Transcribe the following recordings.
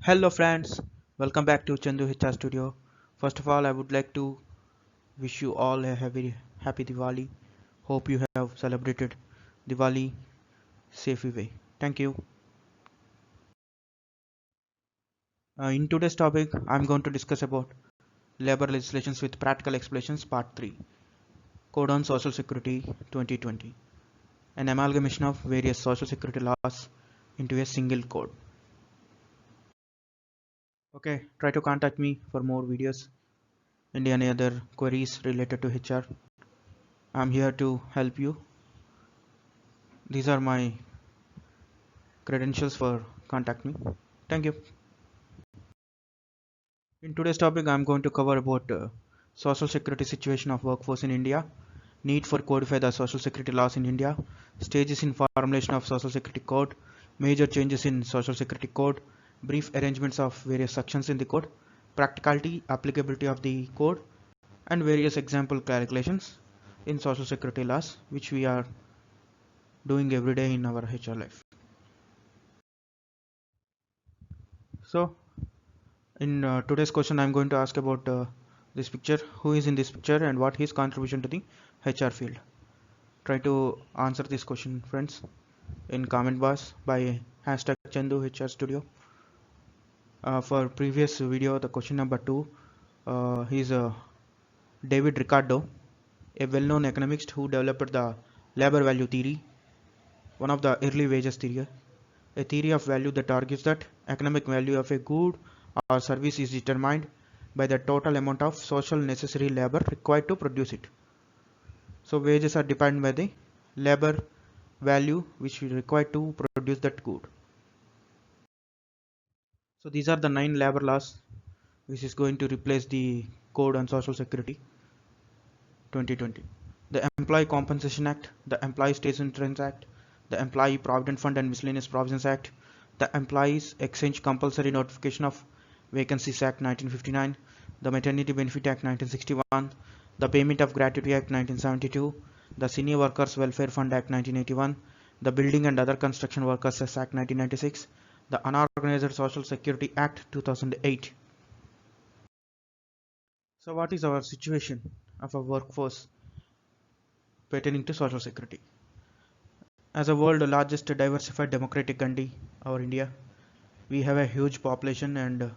Hello friends, welcome back to Chandu HR Studio. First of all, I would like to wish you all a happy Diwali. Hope you have celebrated Diwali safely way. Thank you. In today's topic, I'm going to discuss about labor legislations with practical explanations part 3. Code on Social Security 2020. An amalgamation of various social security laws into a single code. Okay, try to contact me for more videos and any other queries related to HR. I'm here to help you. These are my credentials for contact me. Thank you. In today's topic, I'm going to cover about social security situation of workforce in India, need for codify the social security laws in India, stages in formulation of social security code, major changes in social security code, brief arrangements of various sections in the code, practicality, applicability of the code, and various example calculations in social security laws, which we are doing every day in our HR life. So in today's question, I'm going to ask about this picture, who is in this picture and what his contribution to the HR field. Try to answer this question, friends, in comment box by hashtag Chandu HR Studio. For previous video, the question number 2, he's David Ricardo, a well-known economist who developed the labor value theory, one of the early wages theory, a theory of value that argues that economic value of a good or service is determined by the total amount of social necessary labor required to produce it. So wages are defined by the labor value which we require to produce that good. So these are the 9 labor laws which is going to replace the Code on Social Security 2020. The Employee Compensation Act, the Employee State Insurance Act, the Employee Provident Fund and Miscellaneous Provisions Act, the Employees Exchange Compulsory Notification of Vacancies Act 1959, the Maternity Benefit Act 1961, the Payment of Gratuity Act 1972, the Senior Workers Welfare Fund Act 1981, the Building and Other Construction Workers Act 1996, the Unorganized Social Security Act 2008. So what is our situation of our workforce pertaining to social security? As a world largest diversified democratic country, our India, we have a huge population, and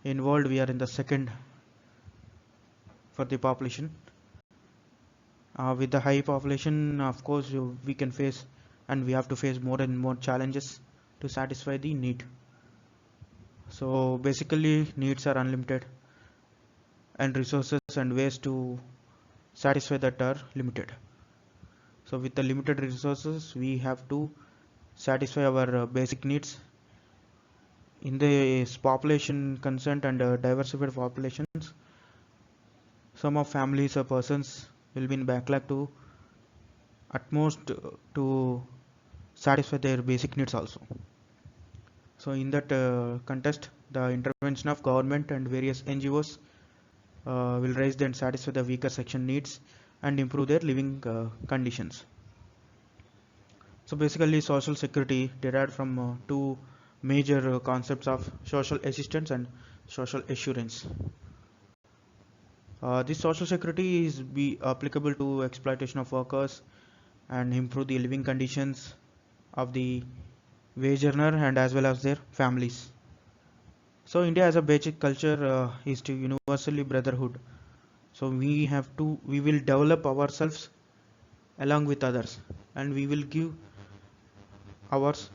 in world we are in the second for the population. With the high population, of course, we can face and we have to face more and more challenges to satisfy the need. So basically needs are unlimited and resources and ways to satisfy that are limited. So with the limited resources, we have to satisfy our basic needs. In the population concerned and diversified populations, some of families or persons will be in backlog to at most to satisfy their basic needs also. So in that context, the intervention of government and various NGOs will raise and satisfy the weaker section needs and improve their living conditions. So basically social security derived from two major concepts of social assistance and social assurance. This social security is be applicable to exploitation of workers and improve the living conditions of the wage earner and as well as their families. So India as a basic culture is to universally brotherhood. So we will develop ourselves along with others, and we will give ours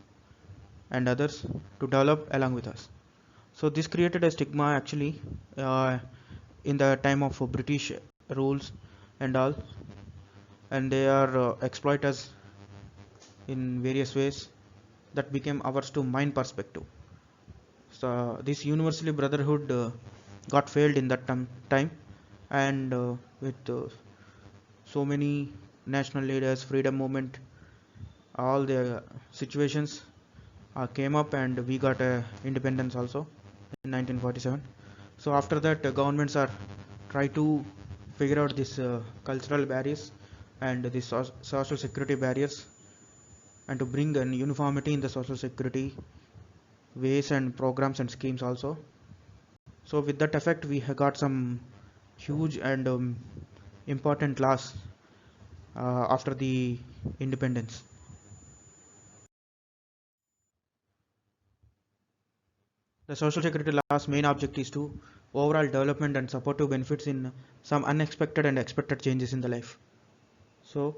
and others to develop along with us. So this created a stigma actually in the time of British rules and all, and they are exploit us in various ways that became ours to mine perspective. So this universally brotherhood got failed in that time, and with so many national leaders, freedom movement, all the situations came up, and we got independence also in 1947. So after that, governments are try to figure out this cultural barriers and the social security barriers, and to bring an uniformity in the social security ways and programs and schemes also. So with that effect, we have got some huge and important laws after the independence. The social security law's main object is to overall development and supportive benefits in some unexpected and expected changes in the life. So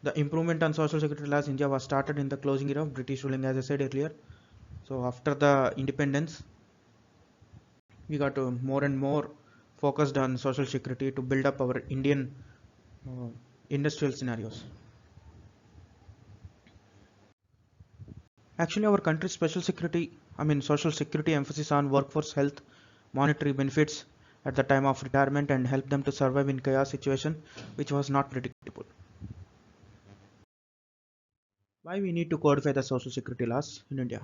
the improvement on social security laws in India was started in the closing era of British ruling, as I said earlier. So after the independence, we got more and more focused on social security to build up our Indian uh, industrial scenarios. Actually, our country's social security emphasis on workforce health, monetary benefits at the time of retirement, and help them to survive in chaos situation, which was not predictable. Why we need to codify the social security laws in India?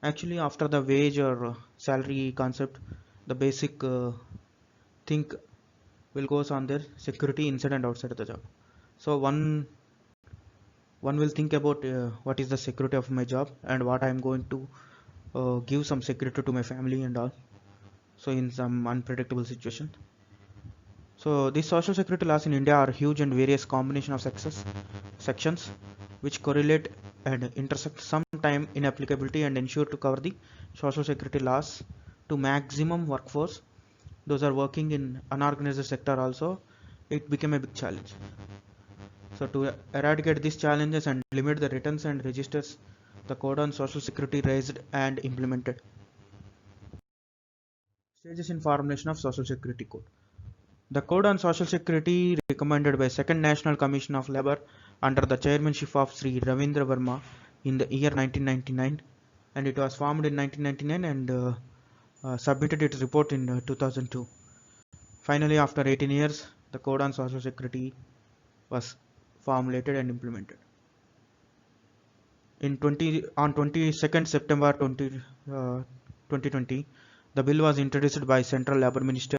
Actually, after the wage or salary concept, the basic thing will goes on their security inside and outside of the job. So one will think about what is the security of my job and what I am going to give some security to my family and all. So in some unpredictable situation. So these social security laws in India are huge and various combination of sections which correlate and intersect sometime in applicability and ensure to cover the social security laws to maximum workforce. Those are working in unorganized sector also. It became a big challenge. So to eradicate these challenges and limit the returns and registers, the code on social security raised and implemented. Stages in formulation of social security code. The Code on Social Security, recommended by Second National Commission of Labour under the chairmanship of Sri Ravindra Verma in the year 1999, and it was formed in 1999 and submitted its report in 2002. Finally, after 18 years, the Code on Social Security was formulated and implemented. On 22nd September 2020, the bill was introduced by Central Labour Minister,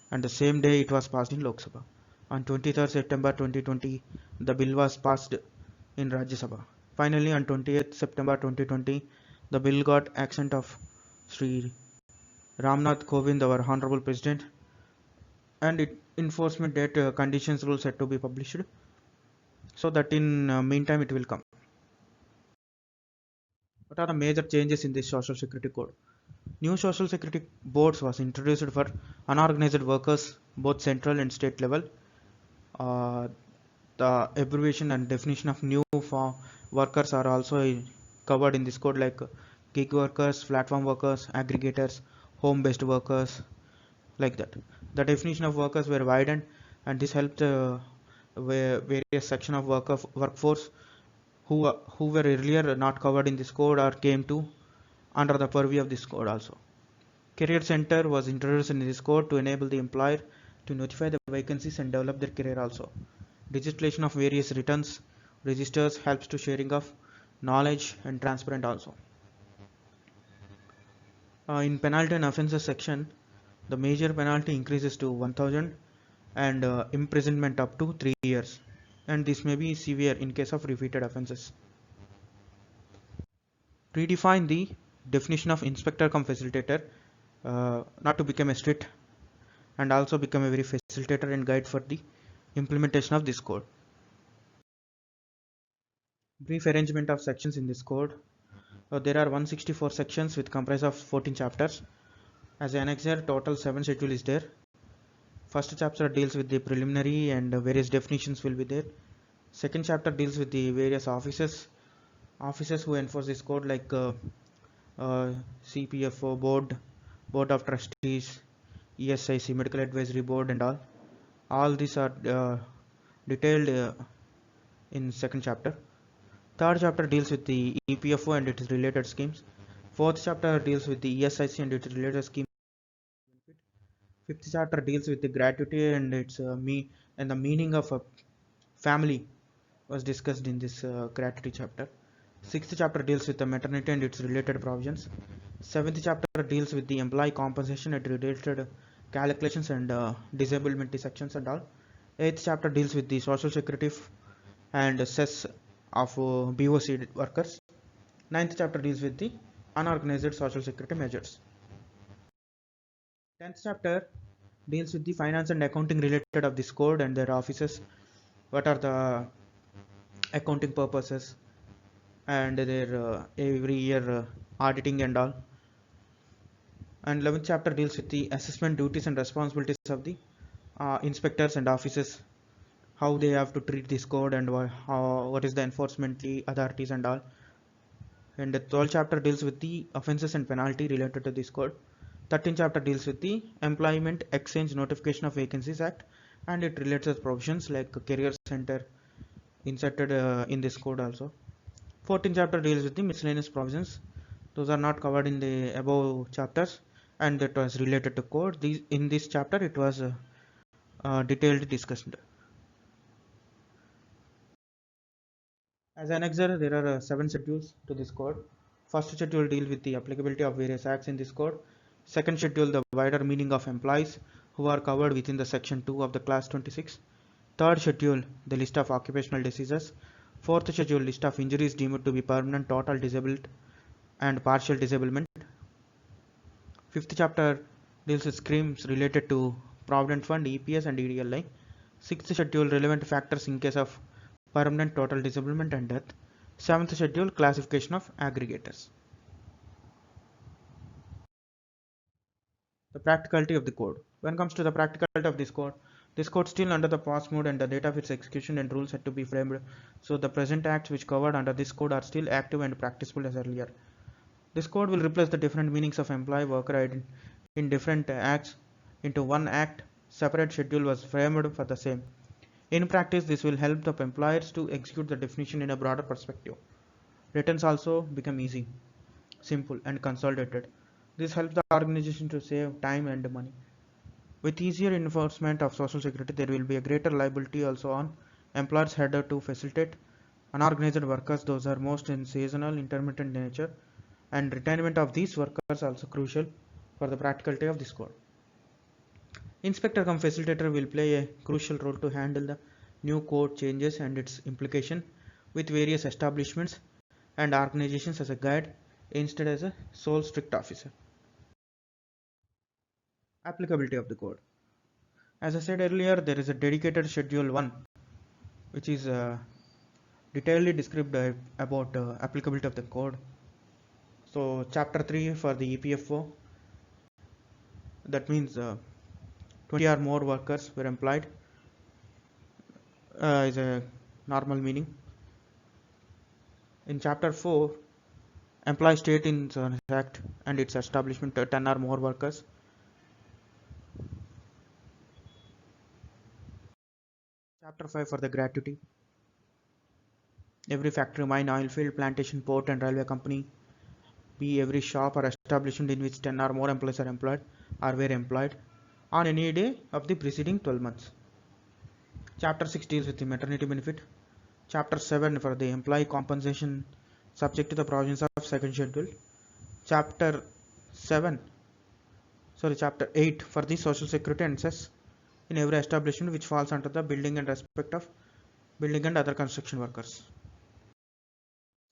and the same day it was passed in Lok Sabha. On 23rd September 2020, the bill was passed in Rajya Sabha. Finally, on 28th September 2020, the bill got accent of Sri Ramnath Kovind, our Honorable President, and it enforcement date conditions rules had to be published, so that in meantime it will come. What are the major changes in this social security code? New social security boards was introduced for unorganized workers, both central and state level. Uh, the abbreviation and definition of new workers are also covered in this code, like gig workers, platform workers, aggregators, home-based workers, like that. The definition of workers were widened, and this helped various section of workforce who were earlier not covered in this code or came to under the purview of this code also. Career Center was introduced in this code to enable the employer to notify the vacancies and develop their career also. Digitalization of various returns registers helps to sharing of knowledge and transparent also. In penalty and offences section, the major penalty increases to 1000 and imprisonment up to 3 years, and this may be severe in case of repeated offences. Redefine the definition of inspector cum facilitator, not to become a strict and also become a very facilitator and guide for the implementation of this code. Brief arrangement of sections in this code. There are 164 sections with comprise of 14 chapters. As an annexure, total 7 schedule is there. First chapter deals with the preliminary and various definitions will be there. Second chapter deals with the various offices who enforce this code, like CPFO board of trustees, ESIC, medical advisory board, and all these are detailed in second chapter. Third chapter deals with the EPFO and its related schemes. Fourth chapter deals with the ESIC and its related scheme. Fifth chapter deals with the gratuity and its and the meaning of a family was discussed in this gratuity chapter. Sixth chapter deals with the maternity and its related provisions. Seventh chapter deals with the employee compensation and related calculations and disability sections and all. Eighth chapter deals with the social security and cess of BOC workers. Ninth chapter deals with the unorganized social security measures. 10th chapter deals with the finance and accounting related of this code and their offices. What are the accounting purposes and their every year auditing and all. And 11th chapter deals with the assessment duties and responsibilities of the inspectors and officers, how they have to treat this code and what is the enforcement authorities and all. And the 12th chapter deals with the offenses and penalty related to this code. 13th chapter deals with the Employment Exchange Notification of Vacancies Act, and it relates with provisions like career center inserted in this code also. 14th chapter deals with the miscellaneous provisions. Those are not covered in the above chapters, and that was related to code. In this chapter it was detailed discussed. As an annexer, there are 7 schedules to this code. First schedule deals with the applicability of various acts in this code. Second schedule, the wider meaning of employees who are covered within the section 2 of the class 26. Third schedule, the list of occupational diseases. Fourth schedule, list of injuries deemed to be permanent, total disabled and partial disablement. Fifth chapter deals with schemes related to Provident Fund, EPS and EDLI. Sixth schedule, relevant factors in case of permanent total disablement and death. Seventh schedule, classification of aggregators. The practicality of the code. When it comes to the practicality of this code still under the pass mode and the date of its execution and rules had to be framed. So the present acts which covered under this code are still active and practicable as earlier. This code will replace the different meanings of employee worker in different acts into one act. Separate schedule was framed for the same. In practice, this will help the employers to execute the definition in a broader perspective. Returns also become easy, simple and consolidated. This helps the organization to save time and money. With easier enforcement of social security, there will be a greater liability also on employers header to facilitate unorganized workers. Those are most in seasonal, intermittent nature, and retirement of these workers also crucial for the practicality of this code. Inspector cum facilitator will play a crucial role to handle the new code changes and its implication with various establishments and organizations as a guide instead as a sole strict officer. Applicability of the code. As I said earlier, there is a dedicated schedule 1 which is detailedly described about applicability of the code. So chapter 3 for the EPFO, that means 20 or more workers were employed is a normal meaning. In chapter 4, employee state in act and its establishment 10 or more workers. Chapter 5 for the gratuity. Every factory, mine, oil field, plantation, port and railway company, be every shop or establishment in which 10 or more employees are employed or were employed on any day of the preceding 12 months. Chapter 6 deals with the maternity benefit. Chapter 7 for the employee compensation subject to the provisions of second schedule. Chapter 8 for the social security and cess in every establishment which falls under the building and respect of building and other construction workers.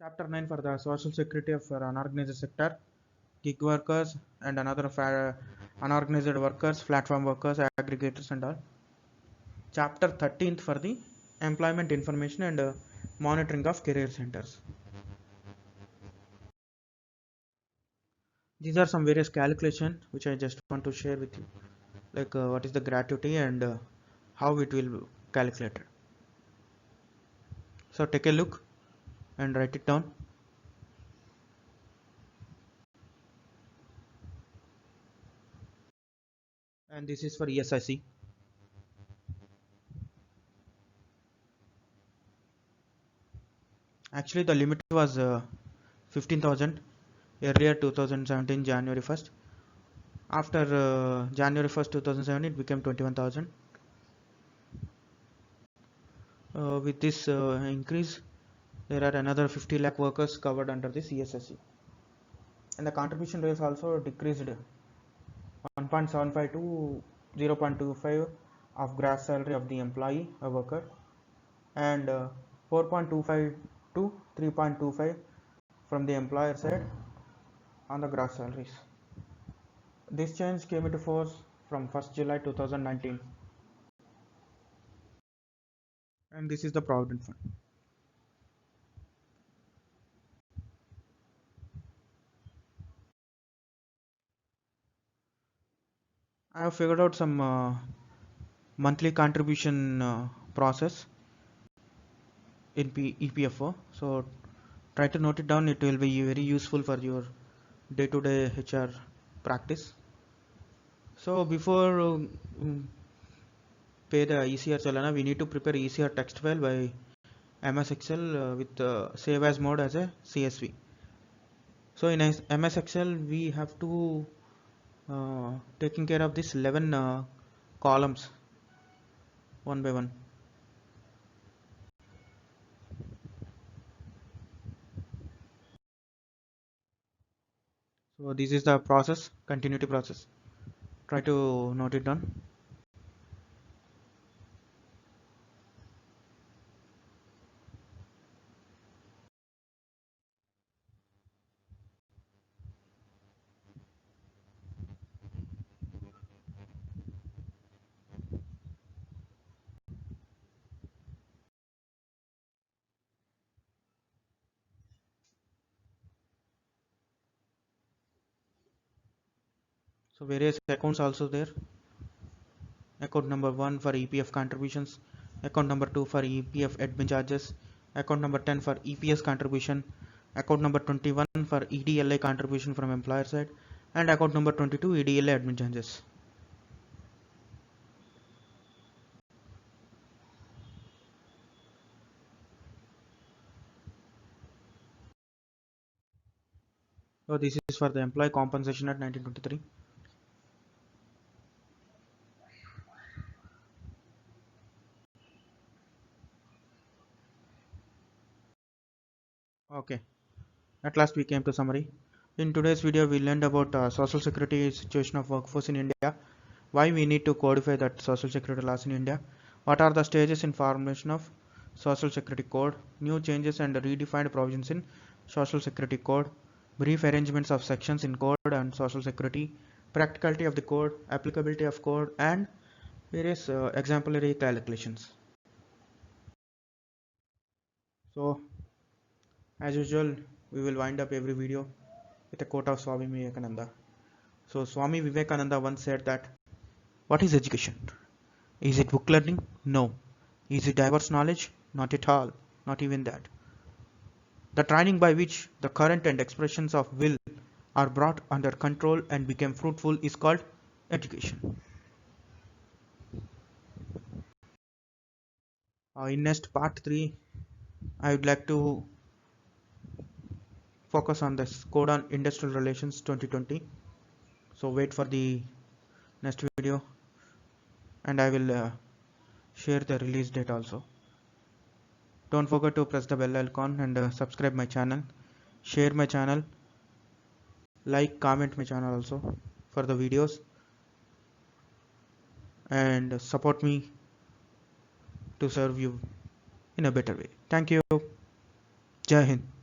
Chapter 9 for the social security of unorganized sector, gig workers and another unorganized workers, platform workers, aggregators and all. Chapter 13th for the employment information and monitoring of career centers. These are some various calculations which I just want to share with you, like what is the gratuity and how it will calculate it. So take a look and write it down. And this is for ESIC. Actually the limit was 15,000 earlier 2017 January 1st. After January 1st 2017 it became 21,000. With this increase, there are another 50 lakh workers covered under this ESSC, and the contribution rates also decreased 1.75 to 0.25 of gross salary of the employee a worker, and 4.25 to 3.25 from the employer side, on the gross salaries. This change came into force from 1st July 2019, and this is the Provident Fund. I have figured out some monthly contribution process in EPFO. So try to note it down. It will be very useful for your day-to-day HR practice. So before pay the ECR Chalana, we need to prepare ECR text file by MS Excel with save as mode as a CSV. So in MS Excel we have to taking care of this 11 columns one by one. So this is the process, continuity process. Try to note it down. So various accounts also there. Account number 1 for EPF contributions, account number 2 for EPF admin charges, account number 10 for EPS contribution, account number 21 for EDLA contribution from employer side, and account number 22 EDLA admin charges. So this is for the employee compensation at 1923. Okay, at last we came to summary. In today's video we learned about social security situation of workforce in India, why we need to codify that social security laws in India, what are the stages in formation of social security code, new changes and redefined provisions in social security code, brief arrangements of sections in code and social security, practicality of the code, applicability of code, and various exemplary calculations. So as usual we will wind up every video with a quote of Swami Vivekananda. So Swami Vivekananda once said that, what is education? Is it book learning? No. Is it diverse knowledge? Not at all. Not even that. The training by which the current and expressions of will are brought under control and become fruitful is called education. In next part 3, I would like to focus on this Code on Industrial Relations 2020. So wait for the next video, and I will share the release date also. Don't forget to press the bell icon and subscribe my channel, share my channel, like, comment my channel also for the videos, and support me to serve you in a better way. Thank you. Jai Hind.